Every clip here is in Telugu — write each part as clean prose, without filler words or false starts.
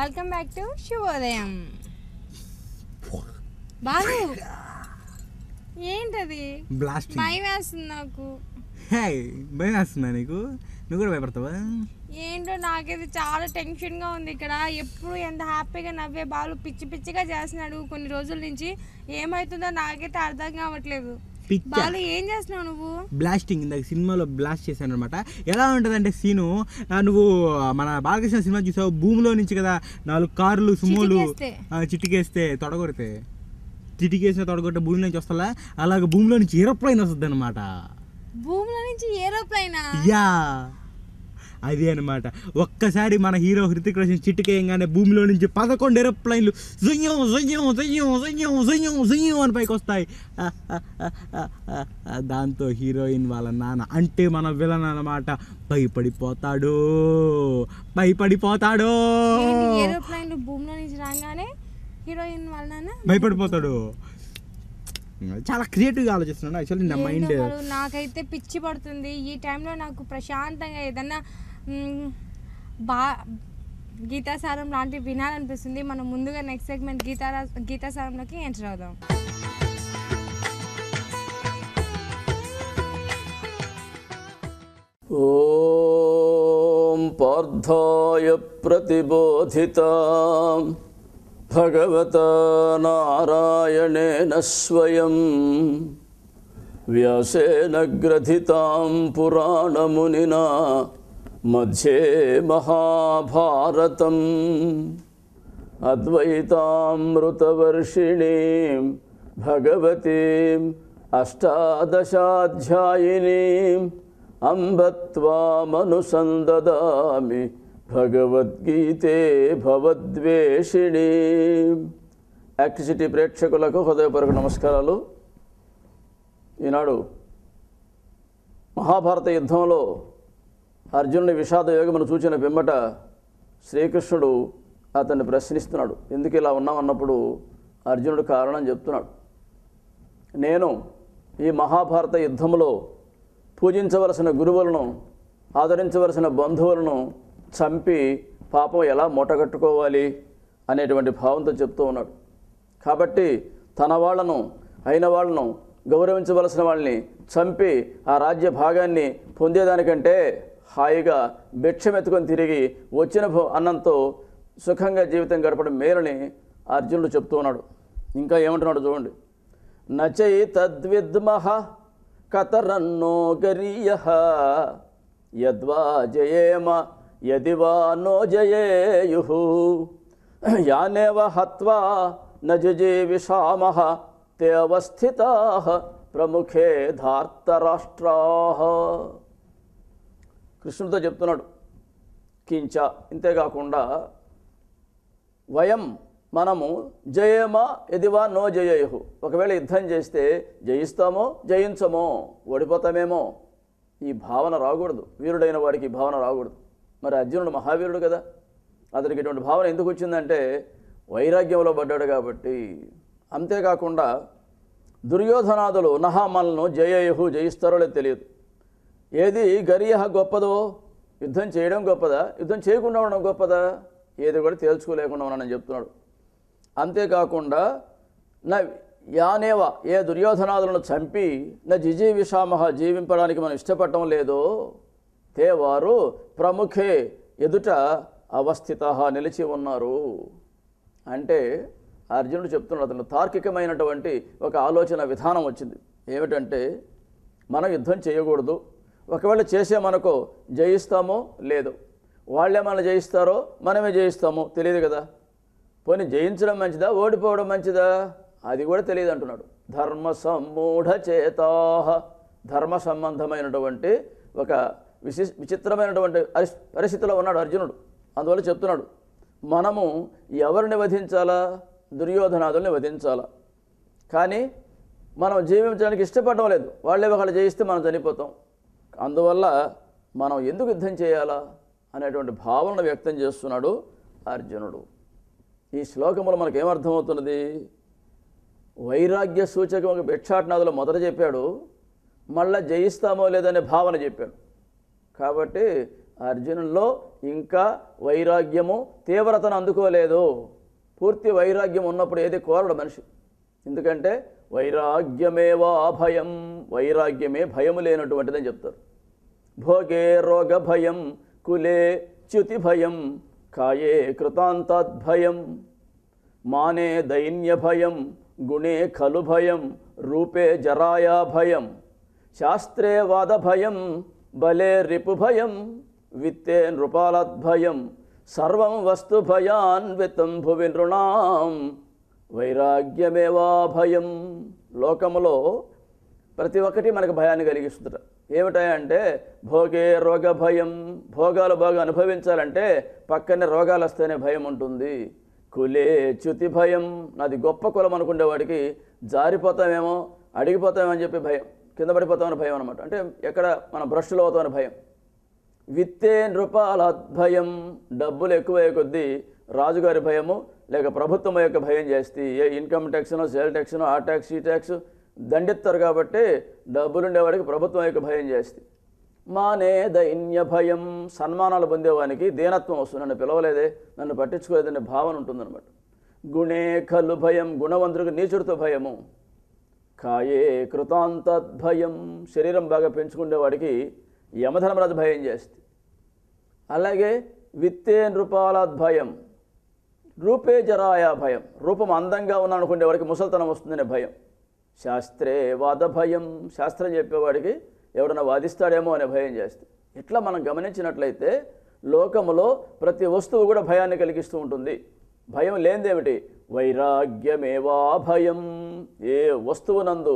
వెల్కమ్ బ్యాక్ టు శుభోదయం. బాలు ఏంటది? భయం వేస్తుంది నాకు. భయం వేస్తుందా నీకు? నువ్వు కూడా భయపడతావా? ఏంటో నాకైతే చాలా టెన్షన్గా ఉంది. ఇక్కడ ఎప్పుడు ఎంత హ్యాపీగా నవ్వే బాలు పిచ్చి పిచ్చిగా చేస్తున్నాడు కొన్ని రోజుల నుంచి. ఏమవుతుందో నాకైతే అర్థం కావట్లేదు. బాలు ఏం చేస్తున్నావు నువ్వు? బ్లాస్టింగ్, ఇందాక సినిమాలో బ్లాస్ట్ చేశాను అనమాట. ఎలా ఉంటుందంటే సీను, నువ్వు మన బాలకృష్ణ సినిమా చూసావు, భూమిలో నుంచి కదా 4 కార్లు సుమోలు చిటికేస్తే తొడగొడితే, చిటికేసిన తొడగొట్టే భూమి నుంచి వస్తా, అలాగే భూమిలో నుంచి ఏరోప్లైన్ వస్తుంది అనమాట. భూమిలో నుంచి ఏరోప్లైన్? యా, అది అనమాట. ఒక్కసారి మన హీరో హృతిక్ రోషన్ చిట్టుకేయంగానే భూమిలో నుంచి 11 ఏరోప్లైన్లు అని పైకి వస్తాయి. దాంతో హీరోయిన్ వాళ్ళ నాన్న, అంటే మన విలన్ అనమాట, భయపడిపోతాడు. ఏరోప్లైన్లు భూమిలో నుంచి రాగానే హీరోయిన్ వాళ్ళ నాన్న భయపడిపోతాడు. చాలా క్రియేటివ్గా ఆలోచిస్తున్నాను యాక్చువల్లీ. నా మైండ్ నాకైతే పిచ్చి పడుతుంది ఈ టైంలో. నాకు ప్రశాంతంగా ఏదన్నా గీతాసారం లాంటివి వినాలనిపిస్తుంది. మనం ముందుగా నెక్స్ట్ సెగ్మెంట్ గీతాసారంలోకి ఎంటర్ అవుదాం. ఓం పార్థాయ ప్రతిబోధితాం భగవతా నారాయణేన స్వయం వ్యాసేన గ్రథితాం పురాణమునినా మధ్యే మహాభారతం అద్వైతామృతవర్షిణీం భగవతీం అష్టాదశాధ్యాయినీం అంబ త్వామనుసందదామి భగవద్గీతే భవద్వేషిణీ. యాక్టిసిటీ ప్రేక్షకులకు హృదయపూర్వక నమస్కారాలు. ఈనాడు మహాభారత యుద్ధంలో అర్జునుడి విషాద యోగమును చూచిన పిమ్మట శ్రీకృష్ణుడు అతన్ని ప్రశ్నిస్తున్నాడు. ఎందుకు ఇలా ఉన్నామన్నప్పుడు అర్జునుడు కారణం చెప్తున్నాడు. నేను ఈ మహాభారత యుద్ధంలో పూజించవలసిన గురువులను, ఆదరించవలసిన బంధువులను చంపి పాపం ఎలా మూటగట్టుకోవాలి అనేటువంటి భావంతో చెప్తూ ఉన్నాడు. కాబట్టి తన వాళ్లను, అయిన వాళ్లను, గౌరవించవలసిన వాళ్ళని చంపి ఆ రాజ్య భాగాన్ని పొందేదానికంటే హాయిగా భిక్షమెత్తుకొని తిరిగి వచ్చిన అన్నంతో సుఖంగా జీవితం గడపడం మేలని అర్జునుడు చెప్తూ ఉన్నాడు. ఇంకా ఏమంటున్నాడు చూడండి. నచై తద్విద్మః కతరన్నో గరీయః యద్వా జయేమ యదివా నో జయేయుః యానేవ హత్వా నజుజీవిషామః తే అవస్థితాః ప్రముఖే ధార్తరాష్ట్రాః. కృష్ణుడితో చెప్తున్నాడు. కించ, ఇంతేకాకుండా మనము జయేమ యదివా నో జయేయు, ఒకవేళ యుద్ధం చేస్తే జయిస్తామో జయించమో, ఓడిపోతామేమో, ఈ భావన రాకూడదు. వీరుడైన వాడికి ఈ భావన రాకూడదు. మరి అర్జునుడు మహావీరుడు కదా, అతనికి ఇటువంటి భావన ఎందుకు వచ్చిందంటే వైరాగ్యంలో పడ్డాడు కాబట్టి. అంతేకాకుండా దుర్యోధనాదులు నహామలను జయేయు, జయిస్తారో లేదో తెలియదు. ఏది గరీయ గొప్పదో, యుద్ధం చేయడం గొప్పదా, యుద్ధం చేయకుండా ఉండడం గొప్పదా, ఏది కూడా తేల్చుకోలేకుండా ఉన్నానని చెప్తున్నాడు. అంతేకాకుండా యానేవ, ఏ దుర్యోధనాదులను చంపి జిజీవిషామహ, జీవింపడానికి మనం ఇష్టపడటం లేదో, తే వారు ప్రముఖే, ఎదుట అవస్థిత, నిలిచి ఉన్నారు. అంటే అర్జునుడు చెప్తున్నాడు, అతను తార్కికమైనటువంటి ఒక ఆలోచన విధానం వచ్చింది. ఏమిటంటే మనం యుద్ధం చేయకూడదు, ఒకవేళ చేసేమనుకో జయిస్తామో లేదో, వాళ్ళే మనం జయిస్తారో మనమే జయిస్తామో తెలియదు కదా. పోనీ జయించడం మంచిదా, ఓడిపోవడం మంచిదా, అది కూడా తెలియదు అంటున్నాడు. ధర్మ సమ్మూఢ చేతాహ, ధర్మ సంబంధమైనటువంటి ఒక విచిత్రమైనటువంటి పరిస్థితిలో ఉన్నాడు అర్జునుడు. అందువల్ల చెప్తున్నాడు, మనము ఎవరిని వధించాలా, దుర్యోధనాదుల్ని వధించాలా. కానీ మనం జీవించడానికి ఇష్టపడడం లేదు, వాళ్ళే ఒకళ్ళు జయిస్తే మనం చనిపోతాం. అందువల్ల మనం ఎందుకు యుద్ధం చేయాలా అనేటువంటి భావనను వ్యక్తం చేస్తున్నాడు అర్జునుడు. ఈ శ్లోకంలో మనకు ఏమర్థమవుతున్నది? వైరాగ్య సూచకం ఒక భిక్షాటనాదులో మొదట చెప్పాడు, మళ్ళా జయిస్తామో లేదనే భావన చెప్పాడు. కాబట్టి అర్జునుల్లో ఇంకా వైరాగ్యము తీవ్రతను అందుకోలేదు. పూర్తి వైరాగ్యం ఉన్నప్పుడు ఏది కోరడు మనిషి. ఎందుకంటే వైరాగ్యమేవా భయం, వైరాగ్యమే భయము లేనటువంటిదని చెప్తారు. భోగే రోగ భయం, కులే చ్యుతి భయం, కాయే కృతాంతాద్భయం, మానే దైన్య భయం, గుణే ఖలు భయం, రూపే జరాయా భయం, శాస్త్రే వాద భయం, బలే రిపు భయం, విత్తే నృపాలద్భయం, సర్వం వస్తు భయాన్వితం భువి నృణాం వైరాగ్యమేవా భయం. లోకములో ప్రతి ఒక్కటి మనకు భయాన్ని కలిగిస్తుందట. ఏమిటాయంటే భోగే రోగ భయం, భోగాలు బాగా అనుభవించాలంటే పక్కనే రోగాలు వస్తేనే భయం ఉంటుంది. కులే చ్యుతి భయం, నాది గొప్ప కులం అనుకునేవాడికి జారిపోతామేమో, అడిగిపోతామని చెప్పి భయం, కింద పడిపోతామని భయం అనమాట. అంటే ఎక్కడ మనం భ్రష్టులు అవుతామని భయం. విత్తే నృపాలద్భయం, డబ్బులు ఎక్కువయ్యే కొద్దీ రాజుగారి భయము లేక ప్రభుత్వం యొక్క భయం చేస్తే ఏ ఇన్కమ్ ట్యాక్స్నో సేల్ ట్యాక్స్నో ఆ ట్యాక్స్ ఈ ట్యాక్స్ దండెత్తారు కాబట్టి డబ్బులుండేవాడికి ప్రభుత్వం యొక్క భయం చేస్తే. మానే దైన్య భయం, సన్మానాలు పొందేవానికి దీనత్వం వస్తుంది. నన్ను పిలవలేదే, నన్ను పట్టించుకోలేదనే భావన ఉంటుందన్నమాట. గుణే ఖలు భయం, గుణవంతుడికి నీచుడితో భయము. కాయే కృతాంతద్భయం, శరీరం బాగా పెంచుకునేవాడికి యమధర్మరాజు భయం చేస్తే. అలాగే విత్తే నృపాలద్భయం, రూపే జరాయా భయం, రూపం అందంగా ఉన్నానుకునేవాడికి ముసల్తనం వస్తుందనే భయం. శాస్త్రే వాద భయం, శాస్త్రం చెప్పేవాడికి ఎవడన్నా వాదిస్తాడేమో అనే భయం చేస్తే. ఇట్లా మనం గమనించినట్లయితే లోకములో ప్రతి వస్తువు కూడా భయాన్ని కలిగిస్తూ ఉంటుంది. భయం లేనిదేమిటి? వైరాగ్యమేవా భయం. ఏ వస్తువునందు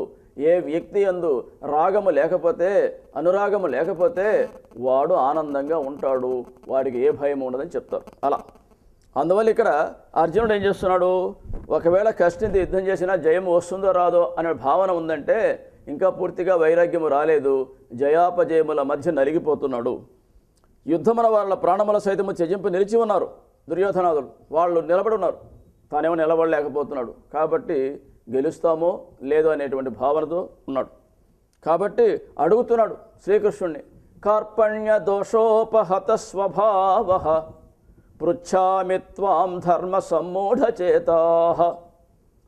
ఏ వ్యక్తి యందు రాగము లేకపోతే అనురాగము లేకపోతే వాడు ఆనందంగా ఉంటాడు, వాడికి ఏ భయం ఉండదని చెప్తారు. అలా అందువల్ల ఇక్కడ అర్జునుడు ఏం చేస్తున్నాడు? ఒకవేళ కష్టించి యుద్ధం చేసినా జయం వస్తుందో రాదో అనే భావన ఉందంటే ఇంకా పూర్తిగా వైరాగ్యము రాలేదు. జయాపజయముల మధ్య నలిగిపోతున్నాడు. యుద్ధమున వాళ్ళ ప్రాణముల సైతము త్యజింపు నిలిచి ఉన్నారు దుర్యోధనాదులు, వాళ్ళు నిలబడి ఉన్నారు, తానేమో నిలబడలేకపోతున్నాడు. కాబట్టి గెలుస్తామో లేదో అనేటువంటి భావనతో ఉన్నాడు. కాబట్టి అడుగుతున్నాడు శ్రీకృష్ణుణ్ణి, కార్పణ్య దోషోపహత స్వభావ పృచ్ఛామి త్వాం ధర్మ సమ్మూఢచేతాః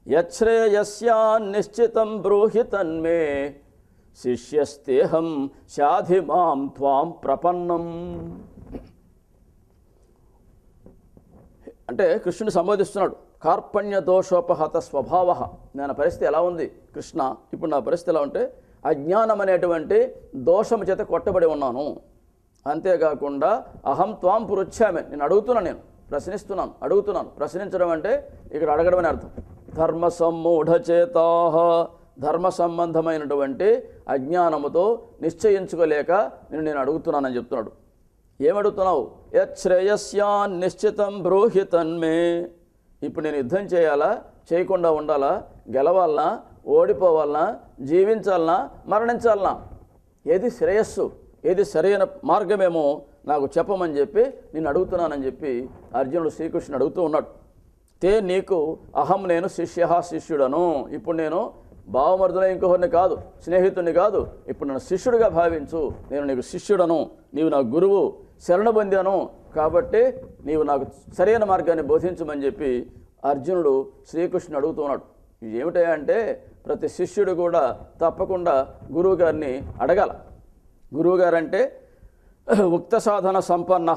యశ్రేయస్యాన్నిశ్చితం బ్రూహి తన్మే శిష్యస్తేహం శాధి మాం త్వాం ప్రపన్నం. అంటే కృష్ణుని సంబోధిస్తున్నాడు. కార్పణ్య దోషోపహత స్వభావ, నా పరిస్థితి ఎలా ఉంది కృష్ణ? ఇప్పుడు నా పరిస్థితి ఎలా ఉంటే అజ్ఞానం అనేటువంటి దోషము చేత కొట్టబడి ఉన్నాను. అంతేకాకుండా అహం త్వాం పృచ్ఛామి, నేను అడుగుతున్నాను, నేను ప్రశ్నిస్తున్నాను, అడుగుతున్నాను. ప్రశ్నించడం అంటే ఇక్కడ అడగడం అని అర్థం. ధర్మ సమ్మూఢచేతాః, ధర్మ సంబంధమైనటువంటి అజ్ఞానముతో నిశ్చయించుకోలేక నేను అడుగుతున్నానని చెప్తున్నాడు. ఏమడుగుతున్నావు? యశ్రేయస్యాన్ నిశ్చితం బ్రూహి తన్మే. ఇప్పుడు నేను యుద్ధం చేయాలా, చేయకుండా ఉండాలా, గెలవాలనా, ఓడిపోవాలనా, జీవించాలనా, మరణించాలనా? ఏది శ్రేయస్సు, ఏది సరైన మార్గమేమో నాకు చెప్పమని చెప్పి నేను అడుగుతున్నానని చెప్పి అర్జునుడు శ్రీకృష్ణుడు అడుగుతూ ఉన్నాడు. తే నీకు అహం నేను శిష్యుడను. ఇప్పుడు నేను బావమరుదులో ఇంకొకరిని కాదు, స్నేహితుడిని కాదు, ఇప్పుడు నన్ను శిష్యుడిగా భావించు. నేను నీకు శిష్యుడను, నీవు నా గురువు, శరణు పొందాను. కాబట్టి నీవు నాకు సరైన మార్గాన్ని బోధించమని చెప్పి అర్జునుడు శ్రీకృష్ణుడు అడుగుతున్నాడు. ఇది ఏమిటంటే ప్రతి శిష్యుడు కూడా తప్పకుండా గురువు గారిని అడగాల. గురువుగారు అంటే ఉక్త సాధన సంపన్న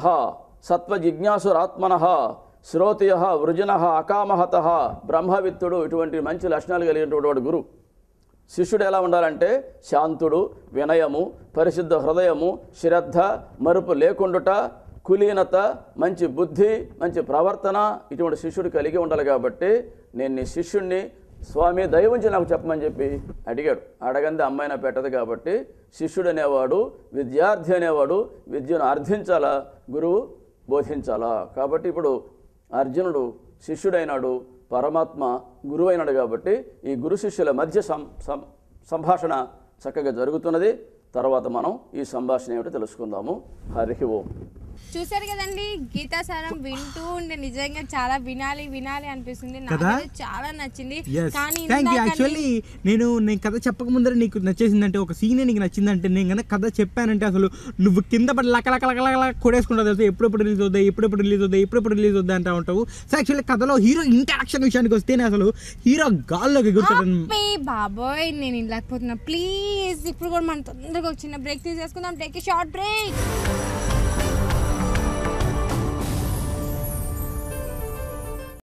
సత్వజిజ్ఞాసురాత్మన శ్రోతియ వృజన అకామహత బ్రహ్మవిత్తుడు, ఇటువంటి మంచి లక్షణాలు కలిగినటువంటి వాడు గురువు. శిష్యుడు ఎలా ఉండాలంటే శాంతుడు, వినయము, పరిశుద్ధ హృదయము, శ్రద్ధ, మరుపు లేకుండుట, కులీనత, మంచి బుద్ధి, మంచి ప్రవర్తన, ఇటువంటి శిష్యుడు కలిగి ఉండాలి. కాబట్టి నేను నీ శిష్యుడిని స్వామి దయ ఉంచి నాకు చెప్పమని చెప్పి అడిగాడు. అడగంది అమ్మాయినా పెట్టదు. కాబట్టి శిష్యుడు అనేవాడు, విద్యార్థి అనేవాడు విద్యను అర్థించాలా, గురువు బోధించాలా. కాబట్టి ఇప్పుడు అర్జునుడు శిష్యుడైనాడు, పరమాత్మ గురువు అయినాడు. కాబట్టి ఈ గురు శిష్యుల మధ్య సంభాషణ చక్కగా జరుగుతున్నది. తర్వాత మనం ఈ సంభాషణ ఏమిటో తెలుసుకుందాము. హరి ఓం. చూసారు కదండి గీతా సారం వింటూ ఉండే నిజంగా చాలా వినాలి అనిపిస్తుంది. నాకు చాలా నచ్చింది. కానీ యాక్చువల్లీ నేను కథ చెప్పక ముందర నీకు నచ్చేసిందంటే, ఒక సీన్ నీకు నచ్చిందంటే, నేను కనుక కథ చెప్పానంటే అసలు నువ్వు కింద పడి లక కొడేసుకుంటావు తెలుసు. ఎప్పుడెప్పుడు రిలీజ్ అవుద్దా అంటా ఉంటావు. సో యాక్చువల్లీ కథలో హీరో ఇంటరాక్షన్ విషయానికి వస్తేనే అసలు హీరో గాల్లోకి ఎగురుతాడు. బాబోయ్ నేను ఇలాకపోతున్నా. ప్లీజ్ ఇప్పుడు కూడా మనం తొందరగా ఒక చిన్న బ్రేక్ తీసేసుకుందాం. Take a short break.